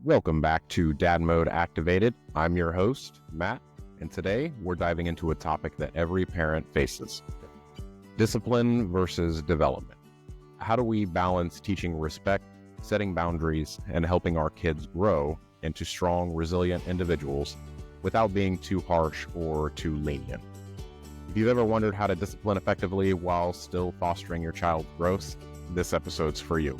Welcome back to Dad Mode Activated. I'm your host, Matt, and today we're diving into a topic that every parent faces: discipline versus development. How do we balance teaching respect, setting boundaries, and helping our kids grow into strong, resilient individuals without being too harsh or too lenient? If you've ever wondered how to discipline effectively while still fostering your child's growth, this episode's for you.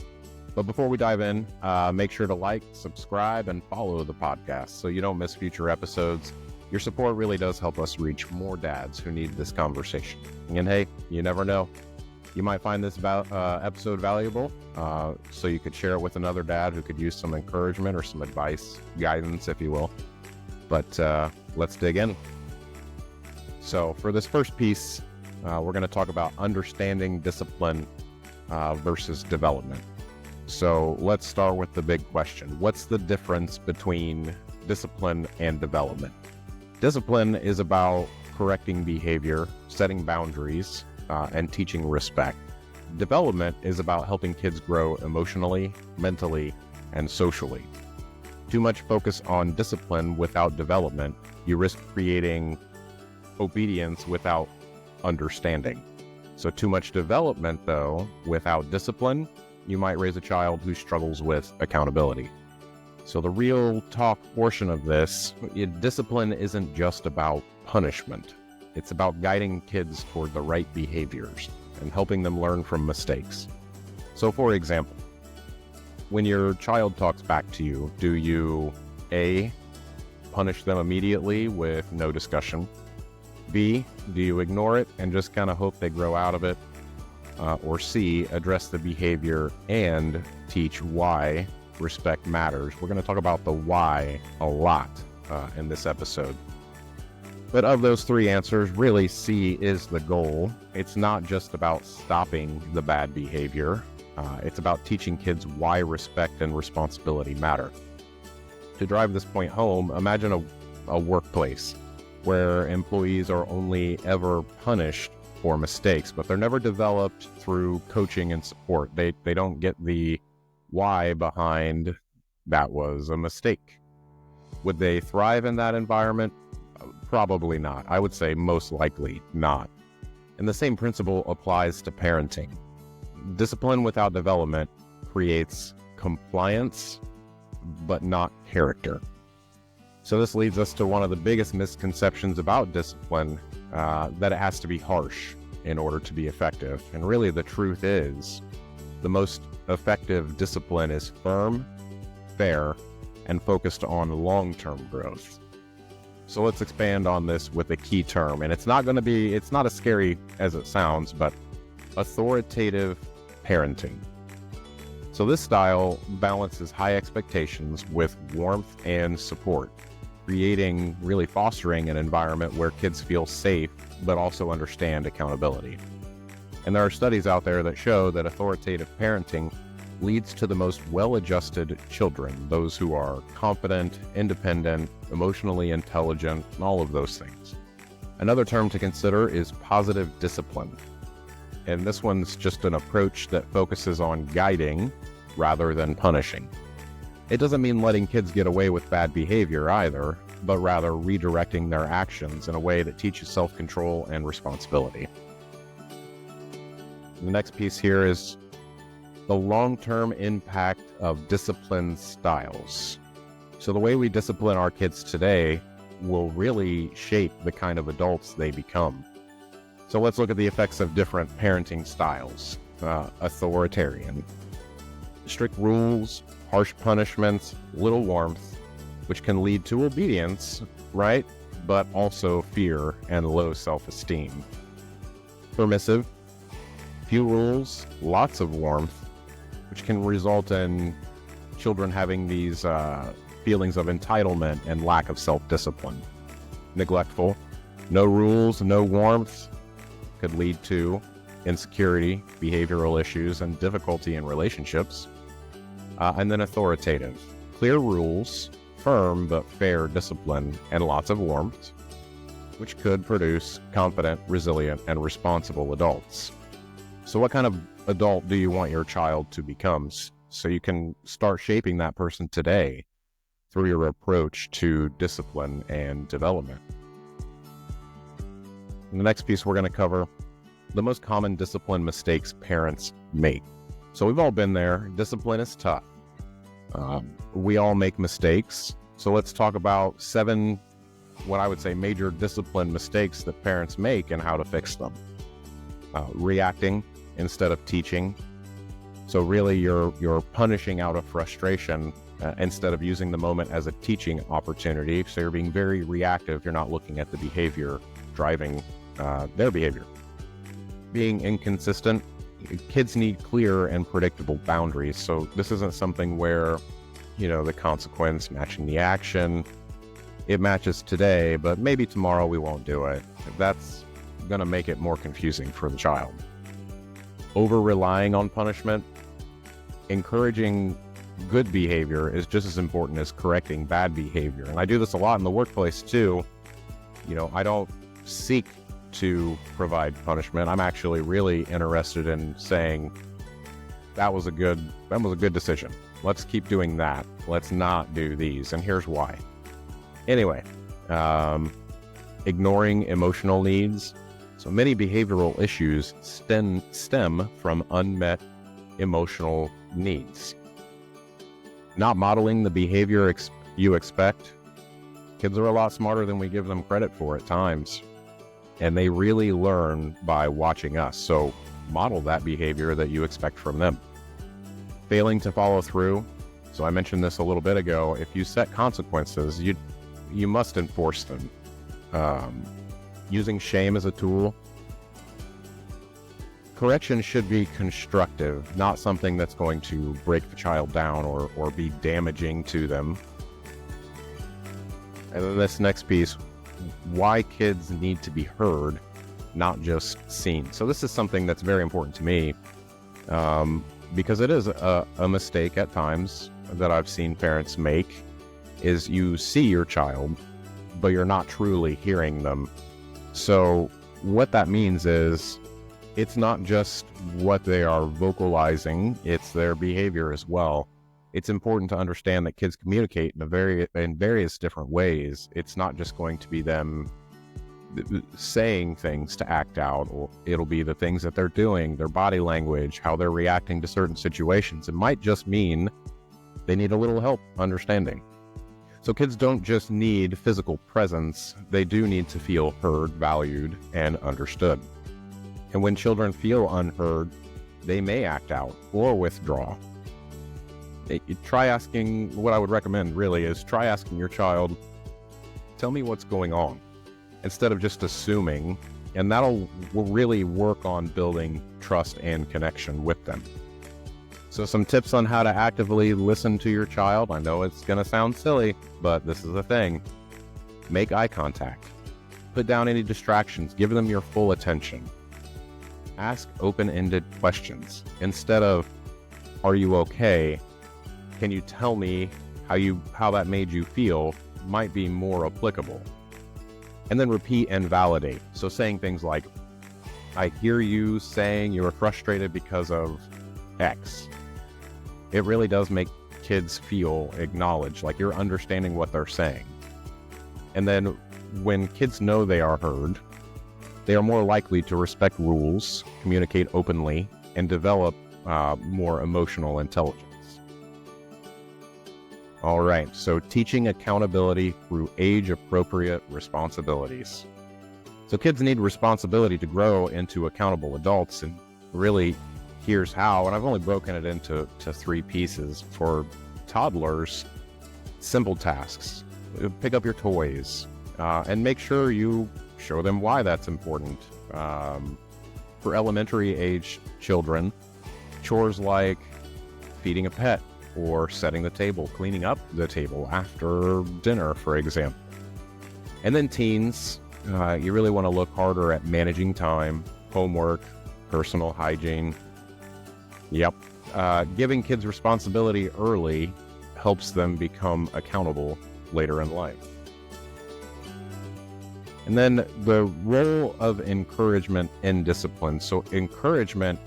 But before we dive in, make sure to like, subscribe, and follow the podcast so you don't miss future episodes. Your support really does help us reach more dads who need this conversation. And hey, you never know. You might find this episode valuable, so you could share it with another dad who could use some encouragement or some advice, guidance, if you will. But let's dig in. So for this first piece, we're going to talk about understanding discipline versus development. So let's start with the big question. What's the difference between discipline and development? Discipline is about correcting behavior, setting boundaries, and teaching respect. Development is about helping kids grow emotionally, mentally, and socially. Too much focus on discipline without development, you risk creating obedience without understanding. So too much development, though, without discipline, you might raise a child who struggles with accountability. So the real talk portion of this, discipline isn't just about punishment. It's about guiding kids toward the right behaviors and helping them learn from mistakes. So for example, when your child talks back to you, do you A, punish them immediately with no discussion? B, do you ignore it and just kind of hope they grow out of it? Or C, address the behavior and teach why respect matters. We're going to talk about the why a lot in this episode. But of those three answers, really C is the goal. It's not just about stopping the bad behavior. It's about teaching kids why respect and responsibility matter. To drive this point home, imagine a workplace where employees are only ever punished for mistakes, but they're never developed through coaching and support. They don't get the why behind that was a mistake. Would they thrive in that environment? Probably not. I would say most likely not. And the same principle applies to parenting. Discipline without development creates compliance, but not character. So this leads us to one of the biggest misconceptions about discipline, that it has to be harsh in order to be effective. And really the truth is, the most effective discipline is firm, fair, and focused on long-term growth. So let's expand on this with a key term. And it's not as scary as it sounds, but authoritative parenting. So this style balances high expectations with warmth and support, fostering an environment where kids feel safe, but also understand accountability. And there are studies out there that show that authoritative parenting leads to the most well-adjusted children, those who are confident, independent, emotionally intelligent, and all of those things. Another term to consider is positive discipline. And this one's just an approach that focuses on guiding rather than punishing. It doesn't mean letting kids get away with bad behavior either, but rather redirecting their actions in a way that teaches self-control and responsibility. The next piece here is the long-term impact of discipline styles. So the way we discipline our kids today will really shape the kind of adults they become. So let's look at the effects of different parenting styles. Authoritarian. Strict rules, harsh punishments, little warmth, which can lead to obedience, right? But also fear and low self-esteem. Permissive. Few rules, lots of warmth, which can result in children having these feelings of entitlement and lack of self-discipline. Neglectful. No rules, no warmth, could lead to insecurity, behavioral issues, and difficulty in relationships. And then authoritative. Clear rules, firm but fair discipline, and lots of warmth, which could produce confident, resilient, and responsible adults. So what kind of adult do you want your child to become so you can start shaping that person today? through your approach to discipline and development. In the next piece, we're going to cover the most common discipline mistakes parents make. So we've all been there. Discipline is tough. We all make mistakes. So let's talk about 7, what I would say, major discipline mistakes that parents make and how to fix them. Reacting instead of teaching. So really you're punishing out of frustration instead of using the moment as a teaching opportunity. So you're being very reactive. You're not looking at the behavior driving their behavior. Being inconsistent. Kids need clear and predictable boundaries. So this isn't something where, the consequence matching the action, it matches today, but maybe tomorrow we won't do it. That's going to make it more confusing for the child. Over-relying on punishment. Encouraging good behavior is just as important as correcting bad behavior. And I do this a lot in the workplace too. I don't seek to provide punishment. I'm actually really interested in saying that was a good decision. Let's keep doing that. Let's not do these. And here's why. Anyway, ignoring emotional needs. So many behavioral issues stem from unmet emotional needs. Not modeling the behavior you expect. Kids are a lot smarter than we give them credit for at times. And they really learn by watching us. So model that behavior that you expect from them. Failing to follow through. So I mentioned this a little bit ago. If you set consequences, you must enforce them. Using shame as a tool. Correction should be constructive, not something that's going to break the child down or be damaging to them. And then this next piece, why kids need to be heard, not just seen. So this is something that's very important to me because it is a mistake at times that I've seen parents make, is you see your child, but you're not truly hearing them. So what that means is it's not just what they are vocalizing, it's their behavior as well. It's important to understand that kids communicate in various different ways. It's not just going to be them saying things to act out, or it'll be the things that they're doing, their body language, how they're reacting to certain situations. It might just mean they need a little help understanding. So kids don't just need physical presence, they do need to feel heard, valued, and understood. And when children feel unheard, they may act out or withdraw. What I would recommend really is try asking your child, tell me what's going on, instead of just assuming, and will really work on building trust and connection with them. So some tips on how to actively listen to your child. I know it's going to sound silly, but this is the thing. Make eye contact. Put down any distractions. Give them your full attention. Ask open-ended questions. Instead of, are you okay? Can you tell me how that made you feel? Might be more applicable. And then repeat and validate. So saying things like, I hear you saying you were frustrated because of X. It really does make kids feel acknowledged, like you're understanding what they're saying. And then when kids know they are heard, they are more likely to respect rules, communicate openly, and develop more emotional intelligence. All right, so teaching accountability through age-appropriate responsibilities. So kids need responsibility to grow into accountable adults, and really, here's how. And I've only broken it into 3 pieces. For toddlers, simple tasks. Pick up your toys, and make sure you show them why that's important. For elementary age children, chores like feeding a pet, or setting the table, cleaning up the table after dinner, for example. And then teens, you really want to look harder at managing time, homework, personal hygiene. Yep. Giving kids responsibility early helps them become accountable later in life. And then the role of encouragement in discipline. So encouragement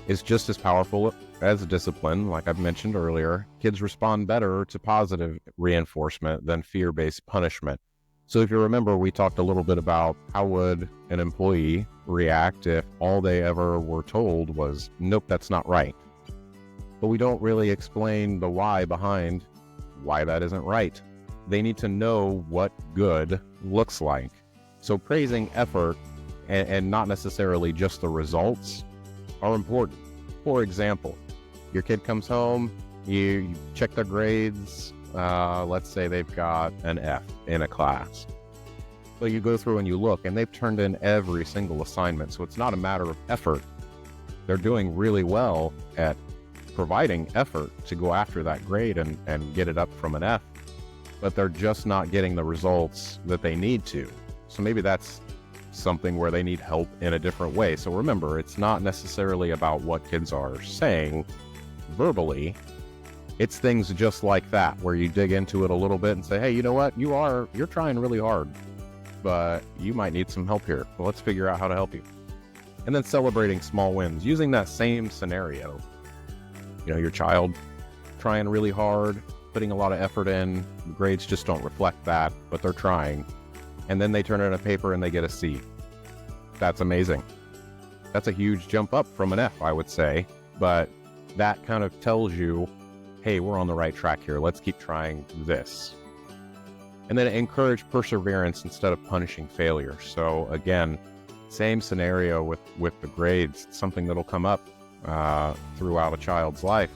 is just as powerful as discipline, like I've mentioned earlier, kids respond better to positive reinforcement than fear-based punishment. So if you remember, we talked a little bit about how would an employee react if all they ever were told was, nope, that's not right. But we don't really explain the why behind why that isn't right. They need to know what good looks like. So praising effort and not necessarily just the results are important. For example, your kid comes home, you check their grades, let's say they've got an F in a class. So you go through and you look, and they've turned in every single assignment. So it's not a matter of effort. They're doing really well at providing effort to go after that grade and get it up from an F, but they're just not getting the results that they need to. So maybe that's something where they need help in a different way. So remember, it's not necessarily about what kids are saying verbally. It's things just like that, where you dig into it a little bit and say, hey, you know what? You're trying really hard, but you might need some help here. Well, let's figure out how to help you. And then celebrating small wins, using that same scenario. Your child trying really hard, putting a lot of effort in, grades just don't reflect that, but they're trying. And then they turn in a paper and they get a C. That's amazing. That's a huge jump up from an F, I would say. But that kind of tells you, hey, we're on the right track here. Let's keep trying this. And then encourage perseverance instead of punishing failure. So again, same scenario with the grades. It's something that'll come up throughout a child's life.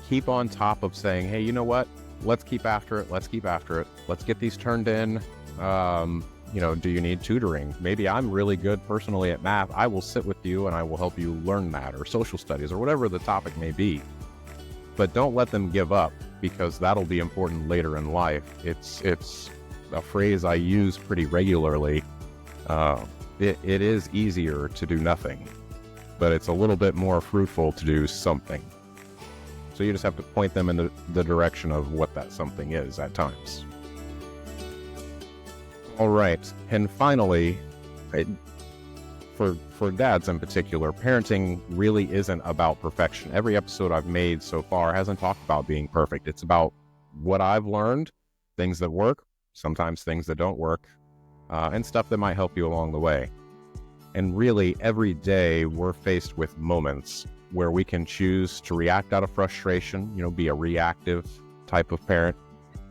Keep on top of saying, hey, you know what? Let's keep after it. Let's keep after it. Let's get these turned in. Do you need tutoring? Maybe I'm really good personally at math. I will sit with you and I will help you learn that, or social studies, or whatever the topic may be. But don't let them give up, because that'll be important later in life. It's a phrase I use pretty regularly. It is easier to do nothing, but it's a little bit more fruitful to do something. So you just have to point them in the direction of what that something is at times. All right. And finally, for dads in particular, parenting really isn't about perfection. Every episode I've made so far hasn't talked about being perfect. It's about what I've learned, things that work, sometimes things that don't work, and stuff that might help you along the way. And really, every day we're faced with moments where we can choose to react out of frustration, be a reactive type of parent,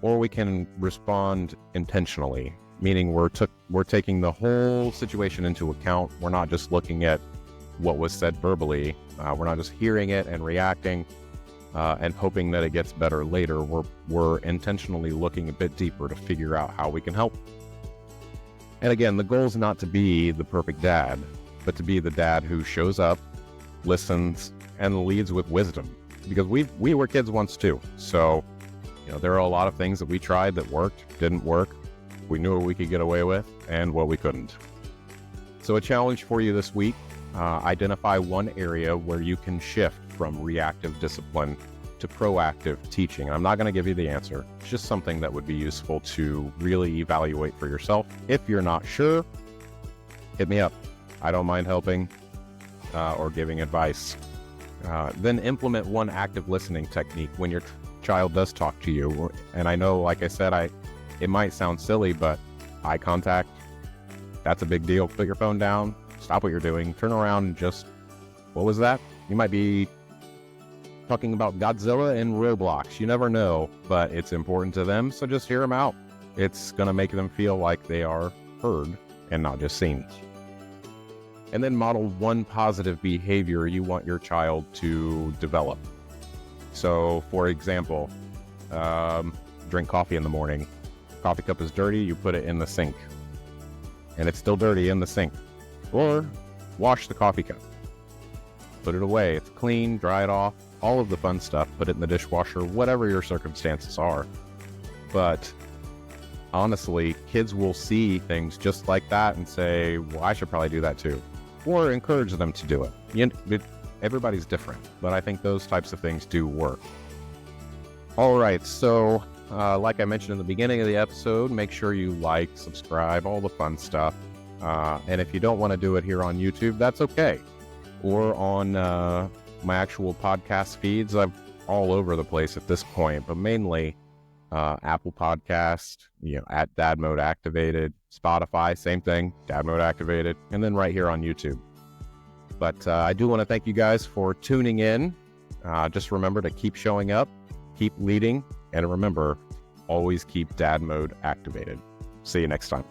or we can respond intentionally, meaning we're taking the whole situation into account. We're not just looking at what was said verbally. We're not just hearing it and reacting and hoping that it gets better later. We're intentionally looking a bit deeper to figure out how we can help. And again, the goal is not to be the perfect dad, but to be the dad who shows up, listens, and leads with wisdom. Because we were kids once too. So, there are a lot of things that we tried that worked, didn't work. We knew what we could get away with and what we couldn't. So a challenge for you this week, identify one area where you can shift from reactive discipline to proactive teaching. I'm not going to give you the answer. It's just something that would be useful to really evaluate for yourself. If you're not sure, hit me up. I don't mind helping or giving advice. Then implement one active listening technique when your child does talk to you. And I know, like I said, it might sound silly, but eye contact, that's a big deal. Put your phone down, stop what you're doing, turn around and just, what was that? You might be talking about Godzilla in Roblox. You never know, but it's important to them, so just hear them out. It's going to make them feel like they are heard and not just seen. And then model one positive behavior you want your child to develop. So, for example, drink coffee in the morning. Coffee cup is dirty, you put it in the sink. And it's still dirty in the sink. Or wash the coffee cup. Put it away. It's clean, dry it off, all of the fun stuff. Put it in the dishwasher, whatever your circumstances are. But honestly, kids will see things just like that and say, well, I should probably do that too. Or encourage them to do it. Everybody's different, but I think those types of things do work. All right, so like I mentioned in the beginning of the episode, make sure you like, subscribe, all the fun stuff. And if you don't want to do it here on YouTube, that's okay. Or on my actual podcast feeds, I'm all over the place at this point, but mainly Apple Podcast, at Dad Mode Activated, Spotify, same thing, Dad Mode Activated, and then right here on YouTube. But I do want to thank you guys for tuning in. Just remember to keep showing up, keep leading, and remember, always keep Dad Mode activated. See you next time.